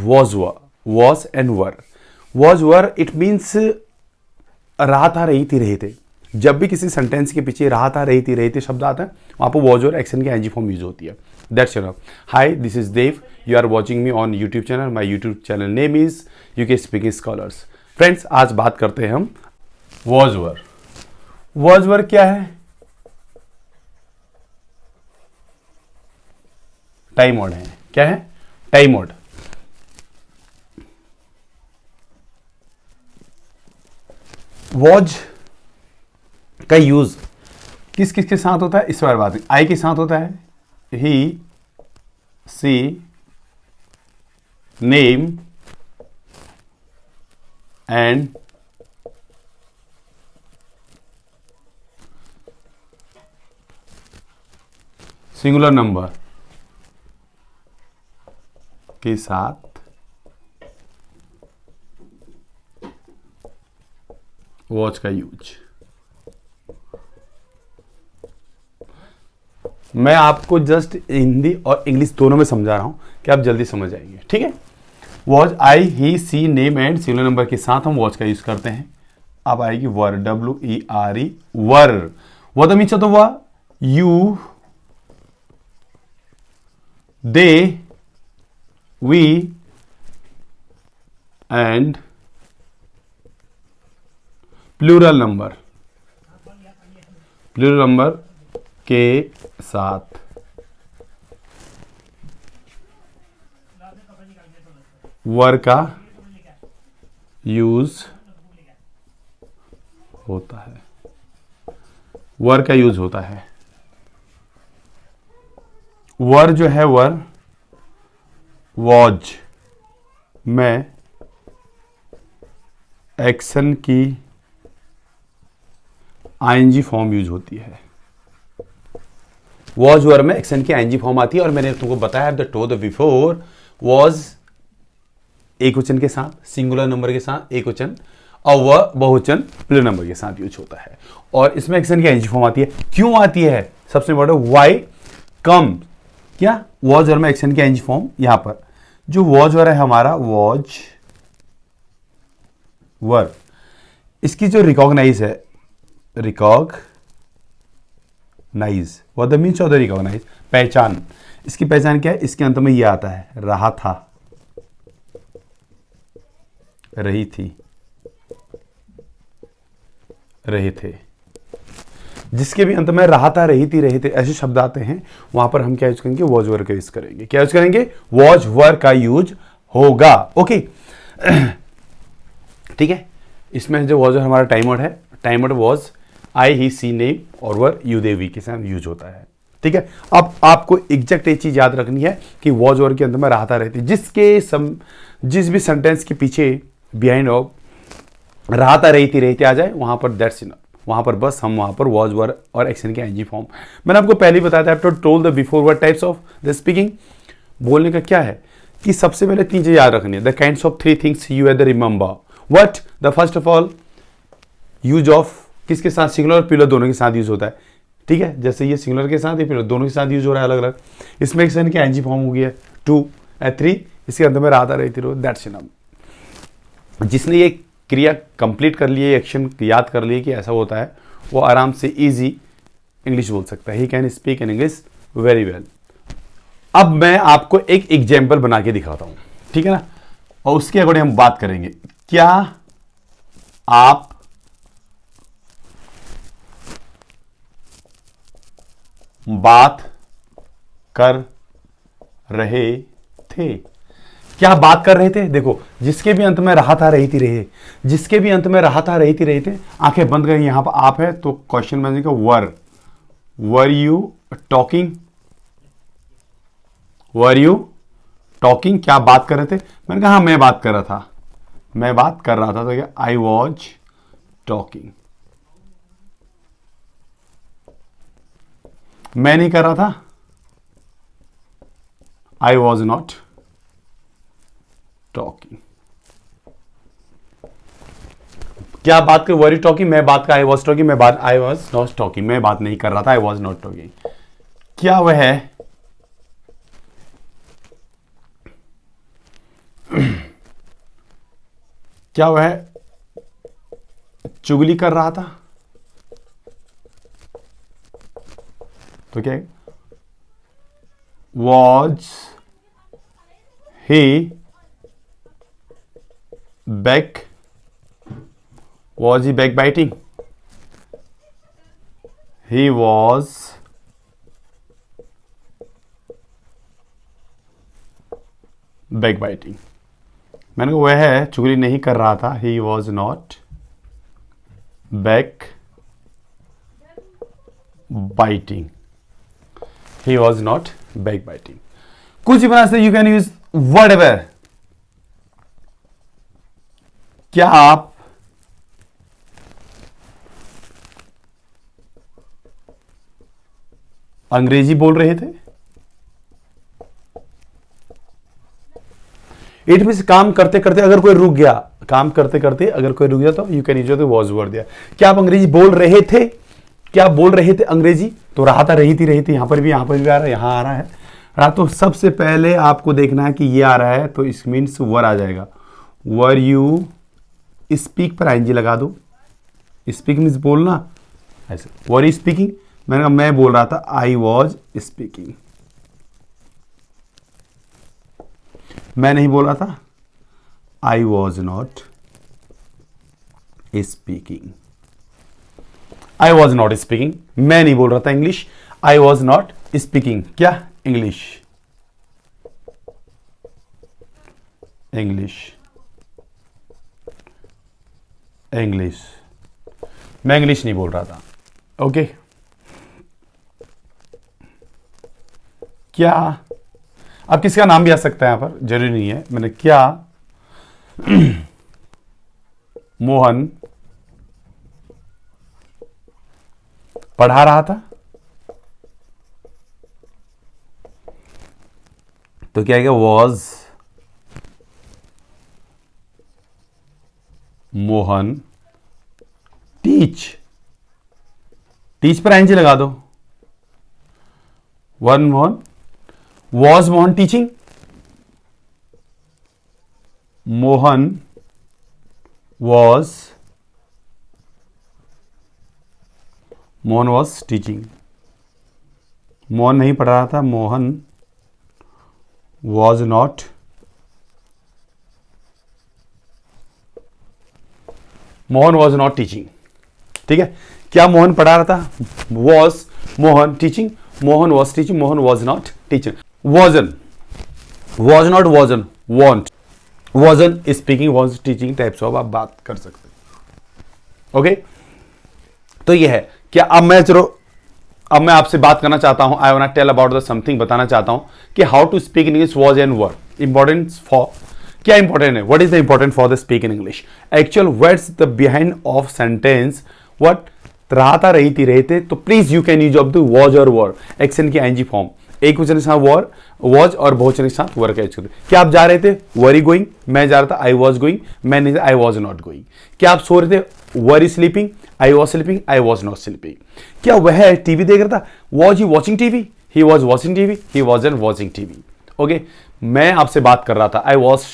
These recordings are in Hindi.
Was and were. Was were it means रहा था रही थी रहे थे। जब भी किसी सेंटेंस के पीछे रहा था रही थी शब्द आता है वहां पर वॉज और एक्शन की एनजी फॉर्म यूज होती है। That's enough. Hi, this is Dev, you are watching me on YouTube channel. My YouTube channel name is UK speaking scholars. Friends, आज बात करते हैं हम वॉज वर। वॉज वर क्या है? टाइम मोड है। क्या है? Time mode. वॉज का यूज किस किस के साथ होता है इस बार बात। आई के साथ होता है ही, she, name and singular number के साथ वॉच का यूज। मैं आपको जस्ट हिंदी और इंग्लिश दोनों में समझा रहा हूं कि आप जल्दी समझ जाएंगे। ठीक है? Was, I, he, she, name and singular number के साथ हम वॉच का यूज करते हैं। अब आएगी वर, WERE, वर। वो तो मीन्स तो वह you, they, we and plural number के साथ वर का यूज होता है। वर का यूज होता है। वर जो है वर, वॉज में एक्शन की आईएनजी फॉर्म यूज होती है। वॉज वर में एक्शन की आईएनजी फॉर्म आती है। और मैंने तुमको बताया द टोल्ड बिफोर, वॉज एक वचन के साथ, सिंगुलर नंबर के साथ एक वचन, और वह बहुवचन प्लूरल नंबर के साथ यूज होता है। और इसमें एक्शन की आईएनजी फॉर्म आती है। क्यों आती है? सबसे इंपॉर्टेंट, व्हाई कम। क्या? वॉज वर में एक्शन की आईएनजी फॉर्म। यहां पर जो वॉज वर है हमारा, वॉज वर, इसकी जो रिकॉग्नाइज है, recognise, what the means of the recognise, पहचान। इसकी पहचान क्या है? इसके अंत में यह आता है, रहा था, रही थी, रहे थे। जिसके भी अंत में रहा था, रही थी, रहे थे ऐसे शब्द आते हैं, वहां पर हम क्या यूज करेंगे? वॉज वर का यूज करेंगे। क्या यूज करेंगे? वॉज वर का यूज होगा। ओके, ठीक है। इसमें जो वॉज हमारा टाइम वर्ड है, time word was, I, he, she, name और वर, यू, दे, वी के साथ यूज होता है। ठीक है। अब आपको एग्जैक्ट एक चीज याद रखनी है कि वॉज वर के अंत में रहता रहती, जिस भी सेंटेंस के पीछे बिहाइंड ऑफ रहता रहती आ जाए वहां पर दैट्स इनफ। वहां पर बस हम वहां पर वॉज वर और एक्शन के आईएनजी फॉर्म। मैंने आपको पहले ही बताया था, after told the before word types of the speaking. बोलने का क्या है कि सबसे पहले तीन चीज याद रखनी है। The kinds of three things you have to remember. What? The first of all, use of किसके साथ? सिंगुलर और प्लूरल दोनों के साथ यूज होता है। ठीक है, जैसे ये सिंगुलर के साथ, ये प्लूरल दोनों के साथ यूज हो रहा है अलग अलग। इसमें एक्शन की आईएनजी फॉर्म हो गई है 2 एंड 3, इसके अंदर में रहता रहती रहो, दैट्स इनफ। जिसने ये क्रिया कंप्लीट कर लिए, एक्शन याद कर लिए कि ऐसा होता है, वो आराम से इजी इंग्लिश बोल सकता है। He can speak in English very well. अब मैं आपको एक एग्जाम्पल बना के दिखाता हूं, ठीक है ना, और उसके अकॉर्डिंग हम बात करेंगे। क्या आप बात कर रहे थे? क्या बात कर रहे थे? देखो, जिसके भी अंत में रहा था रही थी रहे, जिसके भी अंत में रहा था रही थी रहे थे, आंखें बंद करें। यहां पर आप है तो क्वेश्चन बनेगा were you talking? Were you talking? क्या बात कर रहे थे? मैंने कहा हाँ, मैं बात कर रहा था, मैं बात कर रहा था। तो क्या? आई वॉज टॉकिंग। मैं नहीं कर रहा था, आई वॉज नॉट टॉकिंग। क्या बात कर? Were you talking? मैं बात कर, आई वॉज टॉकिंग, मैं बात, आई वॉज नॉट टॉकिंग, मैं बात नहीं कर रहा था, आई वॉज नॉट टॉकिंग। क्या वह है क्या वह चुगली कर रहा था? तो क्या है? Was he back was he back biting? He was back biting. मैंने कहा वह चुगली नहीं कर रहा था। He was not back biting. He was not back biting. कुछ भी बना सकते, you can use word ever. क्या आप अंग्रेजी बोल रहे थे? इट मींस काम करते करते अगर कोई रुक गया, काम करते करते अगर कोई रुक गया तो you can use was word दिया। क्या आप अंग्रेजी बोल रहे थे? क्या आप बोल रहे थे अंग्रेजी? तो रहा था, रही थी, यहां पर भी आ रहा है, यहां आ रहा है। तो सबसे पहले आपको देखना है कि ये आ रहा है, तो इस मीन्स वर आ जाएगा। वर यू स्पीक पर आईएनजी लगा दो। स्पीक मीन्स बोलना, ऐसे। वर यू स्पीकिंग, मैंने कहा मैं बोल रहा था, आई वॉज स्पीकिंग। मैं नहीं बोल रहा था, I was not speaking. I was not speaking, मैं नहीं बोल रहा था English. I was not speaking क्या? इंग्लिश। इंग्लिश, इंग्लिश, मैं इंग्लिश नहीं बोल रहा था। ओके। क्या, अब किसी का नाम भी आ सकता है यहां पर, जरूरी नहीं है। मैंने क्या मोहन पढ़ा रहा था? तो क्या है? Was Mohan teach? टीच पर आईएनजी लगा दो। One Mohan, was Mohan teaching? Mohan was teaching. Mohan नहीं पढ़ रहा था। Mohan was not teaching. ठीक है। क्या मोहन पढ़ा रहा था? Was Mohan teaching? Mohan was teaching, Mohan was not teaching. वॉजन, was not, वॉजन, want, वॉजन speaking, was teaching types of आप बात कर सकते हैं। ओके। तो ये है। क्या अब मैं आपसे बात करना चाहता हूं, I want tell about the something, बताना चाहता हूं कि how to speak in English was and were. Importance for, क्या इंपॉर्टेंट है? What is the important for the speak in English? Actual words the behind of sentence. What? रहा था, रही थी, रहे थे। तो please you can use of the was और वर, एक्शन की आईएनजी फॉर्म। एक वचन के साथ वर, वॉज, और बहुवचन के साथ वर का यूज करते। क्या आप जा रहे थे? Were you going? मैं जा रहा था, आई वॉज गोइंग। मैं नहीं, आई वॉज नॉट गोइंग। क्या आप सो रहे थे? Were you sleeping? I was sleeping, I was not sleeping. क्या वह टीवी देख रहा था? Was he watching TV? He was watching TV, he was and watching TV. Okay. मैं आपसे बात कर रहा था, I was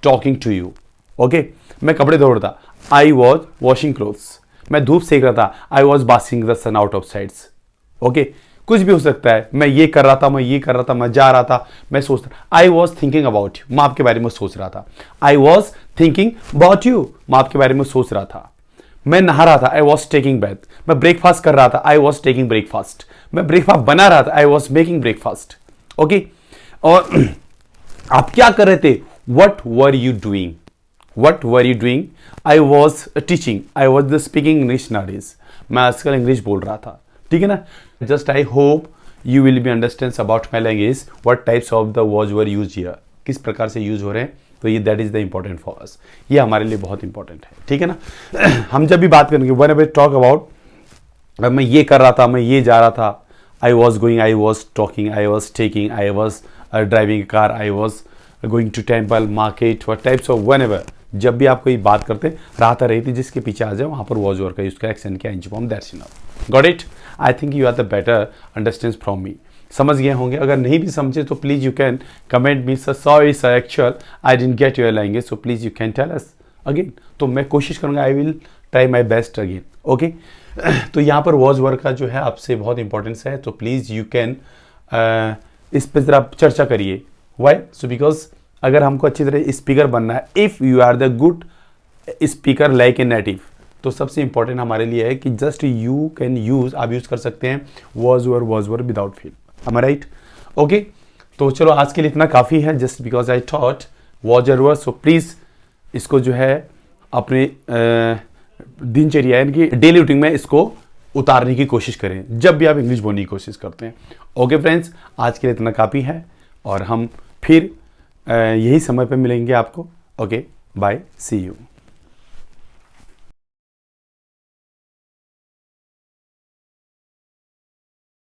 talking to you. Okay. मैं कपड़े धो रहा था, आई वॉज वॉशिंग क्लोथ्स। मैं धूप सेक रहा था, I was basking the sun out of sides. Okay. कुछ भी हो सकता है। मैं ये कर रहा था, मैं ये कर रहा था, मैं जा रहा था, मैं सोचता, I was thinking about you, मैं आपके बारे में सोच रहा था। I was thinking about you, मैं आपके बारे में सोच रहा था। मैं नहा रहा था, आई वॉज टेकिंग बैथ। मैं ब्रेकफास्ट कर रहा था, आई वॉज टेकिंग ब्रेकफास्ट। मैं ब्रेकफास्ट बना रहा था, I was making breakfast. Okay. और आप क्या कर रहे थे? What were you doing? What were you doing? I was teaching, I was speaking English nowadays. मैं आजकल इंग्लिश बोल रहा था। ठीक है ना। Just I hope you will be understand about my language, what types of the was were use here, किस प्रकार से यूज हो रहे हैं। तो ये that is the important for us, ये हमारे लिए बहुत इंपॉर्टेंट है। ठीक है ना। हम जब भी बात करेंगे, व्हेन एवर टॉक अबाउट, मैं ये कर रहा था, मैं ये जा रहा था, I was going, I was talking, I was taking, I was driving car, I was going to temple, market, what types of, whenever जब भी आप कोई बात करते हैं, राहता रही थी, जिसके पीछे आ जाए वहां पर वॉज वर का यूज का एक्शन क्या इंच form, that's enough. Got it? I think you are the better understand from me. समझ गए होंगे। अगर नहीं भी समझे तो please you can comment me, sir sorry sir, actual I didn't get your language, so please you can tell us. Again. तो मैं कोशिश करूँगा, I will try my best again. Okay, तो यहाँ पर वॉज वर्क का जो है आपसे बहुत इंपॉर्टेंस है, तो प्लीज़ यू कैन इस पर ज़रा चर्चा करिए। वाई? सो बिकॉज अगर हमको अच्छी तरह स्पीकर बनना है, if you are the good speaker like a native, तो सबसे इंपॉर्टेंट हमारे लिए है कि जस्ट यू कैन यूज़, आप यूज़ कर सकते हैं was were without feel. Am I right? Okay, तो चलो आज के लिए इतना काफ़ी है, just because I thought was were. So please इसको जो है अपने दिनचर्या यानी कि डेली रूटीन में इसको उतारने की कोशिश करें जब भी आप इंग्लिश बोलने की कोशिश करते हैं। ओके फ्रेंड्स, आज के लिए इतना काफ़ी है और हम फिर यही समय पे मिलेंगे आपको। Okay, bye, see you.